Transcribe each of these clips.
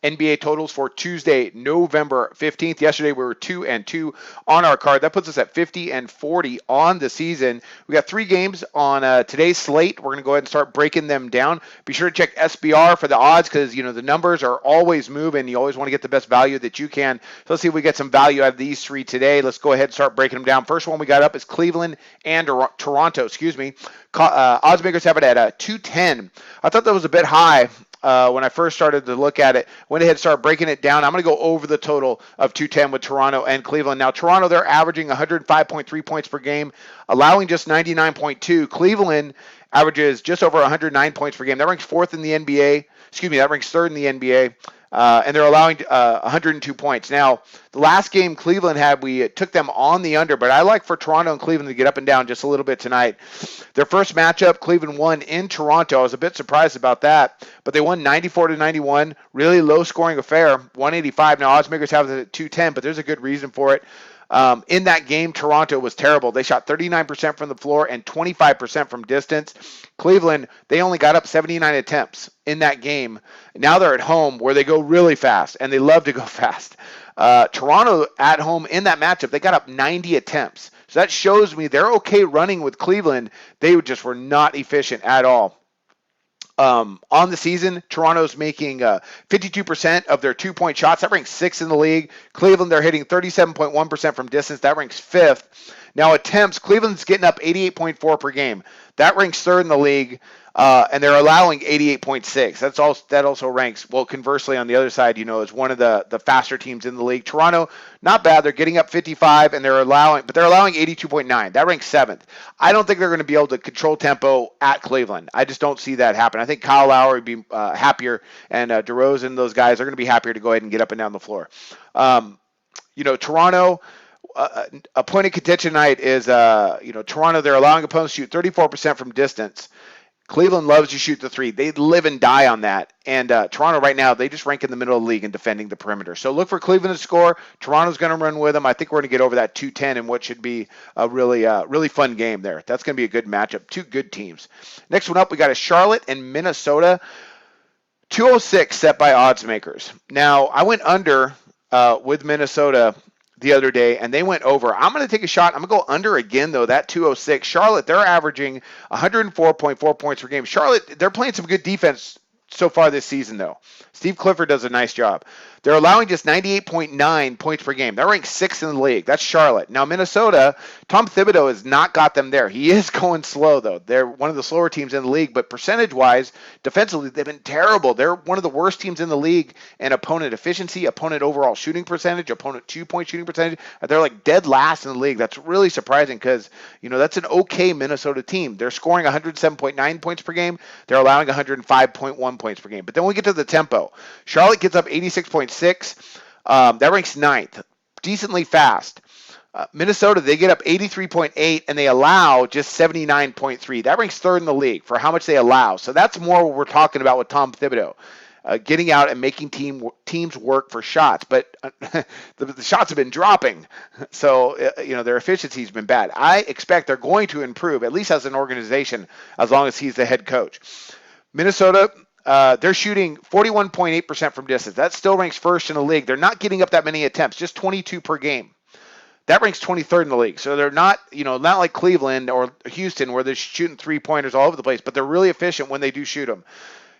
NBA totals for Tuesday, November 15th. Yesterday we were 2-2 on our card. That puts us at 50-40 on the season. We got 3 games on today's slate. We're going to go ahead and start breaking them down. Be sure to check SBR for the odds because, the numbers are always moving. You always want to get the best value that you can. So let's see if we get some value out of these 3 today. Let's go ahead and start breaking them down. First one we got up is Cleveland and Toronto. Odds makers have it at 210. I thought that was a bit high. When I first started to look at it, went ahead and started breaking it down. I'm going to go over the total of 210 with Toronto and Cleveland. Now, Toronto, they're averaging 105.3 points per game, allowing just 99.2. Cleveland averages just over 109 points per game. That ranks fourth in the NBA. That ranks third in the NBA. And they're allowing 102 points. Now, the last game Cleveland had, we took them on the under, but I like for Toronto and Cleveland to get up and down just a little bit tonight. Their first matchup, Cleveland won in Toronto. I was a bit surprised about that, but they won 94-91. Really low-scoring affair, 185. Now, odds makers have it at 210, but there's a good reason for it. In that game, Toronto was terrible. They shot 39% from the floor and 25% from distance. Cleveland, they only got up 79 attempts in that game. Now they're at home where they go really fast, and they love to go fast. Toronto at home in that matchup, they got up 90 attempts. So that shows me they're okay running with Cleveland. They just were not efficient at all. On the season, Toronto's making 52% of their 2-point shots. That ranks 6th in the league. Cleveland, they're hitting 37.1% from distance. That ranks 5th. Now, attempts, Cleveland's getting up 88.4 per game. That ranks 3rd in the league, and they're allowing 88.6. That also ranks, well, conversely, on the other side, is one of the faster teams in the league. Toronto, not bad. They're getting up 55, and they're allowing 82.9. That ranks 7th. I don't think they're going to be able to control tempo at Cleveland. I just don't see that happen. I think Kyle Lowry would be happier, and DeRozan, those guys are going to be happier to go ahead and get up and down the floor. Toronto, a point of contention tonight is, Toronto, they're allowing opponents to shoot 34% from distance. Cleveland loves to shoot the 3. They live and die on that. And Toronto right now, they just rank in the middle of the league in defending the perimeter. So look for Cleveland to score. Toronto's going to run with them. I think we're going to get over that 210 in what should be a really fun game there. That's going to be a good matchup. 2 good teams. Next one up, we got a Charlotte and Minnesota. 206 set by odds makers. Now, I went under with Minnesota the other day, and they went over. I'm going to take a shot. I'm going to go under again, though, that 206. Charlotte, they're averaging 104.4 points per game. Charlotte, they're playing some good defense so far this season, though. Steve Clifford does a nice job. They're allowing just 98.9 points per game. That ranks 6th in the league. That's Charlotte. Now, Minnesota, Tom Thibodeau has not got them there. He is going slow, though. They're one of the slower teams in the league, but percentage-wise, defensively, they've been terrible. They're one of the worst teams in the league in opponent efficiency, opponent overall shooting percentage, opponent 2-point shooting percentage. They're like dead last in the league. That's really surprising because, that's an okay Minnesota team. They're scoring 107.9 points per game. They're allowing 105.1 points per game. But then we get to the tempo. Charlotte gets up 86.6. That ranks 9th. Decently fast. Minnesota, they get up 83.8 and they allow just 79.3. That ranks 3rd in the league for how much they allow. So that's more what we're talking about with Tom Thibodeau. Getting out and making teams work for shots. But the shots have been dropping. So, their efficiency has been bad. I expect they're going to improve, at least as an organization, as long as he's the head coach. Minnesota, they're shooting 41.8% from distance. That still ranks 1st in the league. They're not getting up that many attempts, just 22 per game. That ranks 23rd in the league. So they're not, not like Cleveland or Houston where they're shooting 3-pointers all over the place, but they're really efficient when they do shoot them.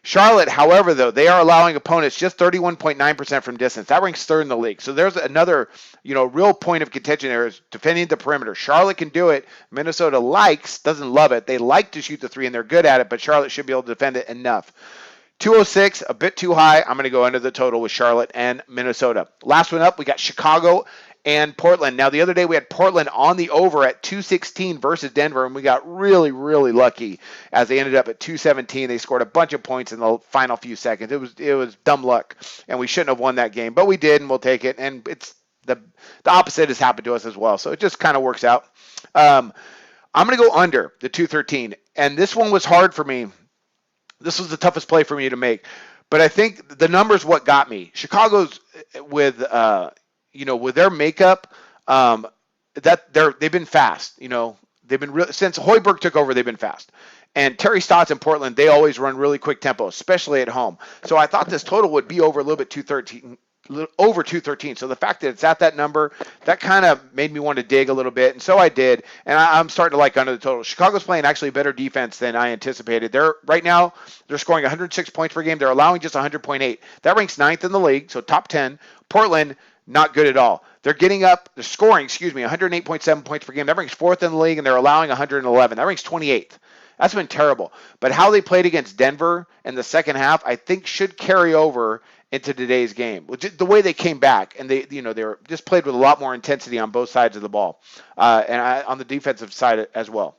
Charlotte, however, though, they are allowing opponents just 31.9% from distance. That ranks 3rd in the league. So there's another, real point of contention there is defending the perimeter. Charlotte can do it. Minnesota doesn't love it. They like to shoot the 3 and they're good at it, but Charlotte should be able to defend it enough. 206, a bit too high. I'm going to go under the total with Charlotte and Minnesota. Last one up, we got Chicago and Portland. Now, the other day we had Portland on the over at 216 versus Denver, and we got really, really lucky as they ended up at 217. They scored a bunch of points in the final few seconds. It was dumb luck, and we shouldn't have won that game, but we did, and we'll take it. And it's the opposite has happened to us as well, so it just kind of works out. I'm going to go under the 213, and this one was hard for me. This was the toughest play for me to make, but I think the numbers what got me. Chicago's with their makeup, they've been fast. They've been since Hoiberg took over, they've been fast, And Terry Stotts in Portland, they always run really quick tempo, especially at home. So I thought this total would be over a little bit 213, over 213. So the fact that it's at that number, that kind of made me want to dig a little bit, and so I did. And I'm starting to like under the total. Chicago's playing actually better defense than I anticipated. They're right now they're scoring 106 points per game. They're allowing just 100.8. That ranks ninth in the league, so top 10. Portland, not good at all. They're scoring, 108.7 points per game. That ranks fourth in the league, and they're allowing 111. That ranks 28th. That's been terrible. But how they played against Denver in the second half, I think should carry over into today's game. The way they came back, and they were just played with a lot more intensity on both sides of the ball, on the defensive side as well.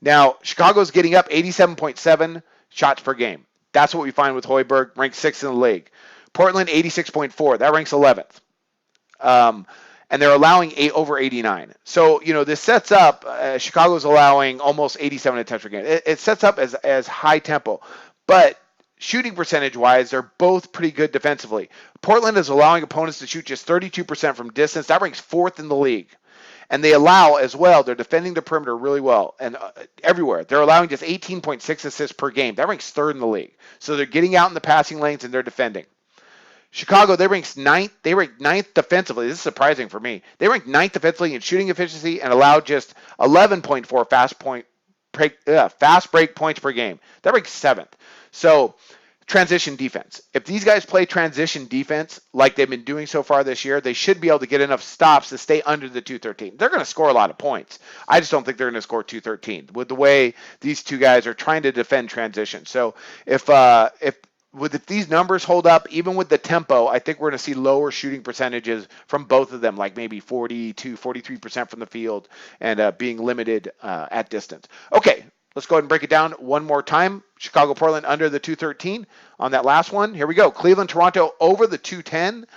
Now, Chicago's getting up 87.7 shots per game. That's what we find with Hoiberg, ranked 6th in the league. Portland, 86.4. That ranks 11th. And they're allowing over 89. So, this sets up, Chicago's allowing almost 87 attempts per game. It sets up as high tempo. But shooting percentage-wise, they're both pretty good defensively. Portland is allowing opponents to shoot just 32% from distance. That ranks 4th in the league. And they allow as well, they're defending the perimeter really well and everywhere. They're allowing just 18.6 assists per game. That ranks 3rd in the league. So they're getting out in the passing lanes and they're defending. Chicago, they rank ninth defensively. This is surprising for me. They rank ninth defensively in shooting efficiency and allow just 11.4 fast break points per game. That ranks 7th. So transition defense. If these guys play transition defense like they've been doing so far this year, they should be able to get enough stops to stay under the 213. They're going to score a lot of points. I just don't think they're going to score 213 with the way these two guys are trying to defend transition. So if these numbers hold up, even with the tempo, I think we're going to see lower shooting percentages from both of them, like maybe 40 to 43% from the field and being limited at distance. Okay, let's go ahead and break it down one more time. Chicago, Portland under the 213 on that last one. Here we go. Cleveland, Toronto over the 210.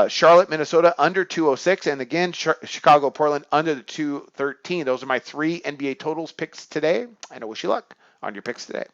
Charlotte, Minnesota under 206. And again, Chicago, Portland under the 213. Those are my 3 NBA totals picks today. And I wish you luck on your picks today.